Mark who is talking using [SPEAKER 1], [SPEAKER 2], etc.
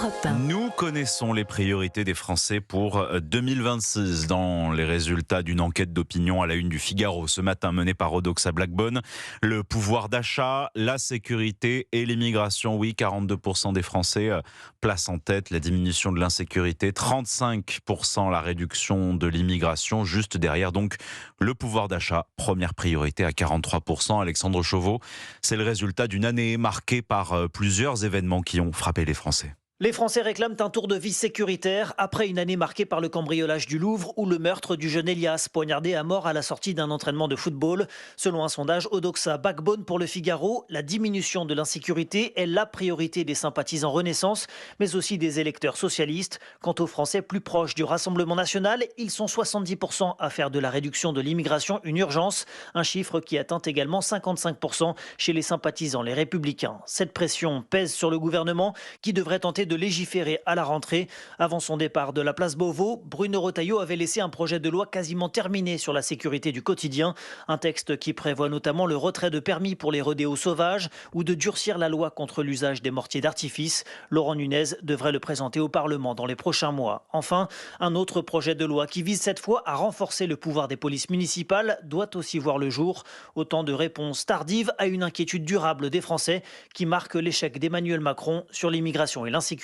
[SPEAKER 1] Europe 1.
[SPEAKER 2] Nous connaissons les priorités des Français pour 2026 dans les résultats d'une enquête d'opinion à la une du Figaro ce matin menée par Odoxa Blackbone. Le pouvoir d'achat, la sécurité et l'immigration. Oui, 42% des Français placent en tête la diminution de l'insécurité, 35% la réduction de l'immigration, juste derrière donc le pouvoir d'achat, première priorité à 43%. Alexandre Chauveau, c'est le résultat d'une année marquée par plusieurs événements qui ont frappé les Français.
[SPEAKER 3] Les Français réclament un tour de vie sécuritaire après une année marquée par le cambriolage du Louvre ou le meurtre du jeune Elias, poignardé à mort à la sortie d'un entraînement de football. Selon un sondage Odoxa Backbone pour le Figaro, la diminution de l'insécurité est la priorité des sympathisants Renaissance, mais aussi des électeurs socialistes. Quant aux Français plus proches du Rassemblement national, ils sont 70% à faire de la réduction de l'immigration une urgence, un chiffre qui atteint également 55% chez les sympathisants les Républicains. Cette pression pèse sur le gouvernement qui devrait tenter de légiférer à la rentrée. Avant son départ de la place Beauvau, Bruno Retailleau avait laissé un projet de loi quasiment terminé sur la sécurité du quotidien. Un texte qui prévoit notamment le retrait de permis pour les rodéos sauvages ou de durcir la loi contre l'usage des mortiers d'artifice. Laurent Nunez devrait le présenter au Parlement dans les prochains mois. Enfin, un autre projet de loi qui vise cette fois à renforcer le pouvoir des polices municipales doit aussi voir le jour. Autant de réponses tardives à une inquiétude durable des Français qui marque l'échec d'Emmanuel Macron sur l'immigration et l'insécurité.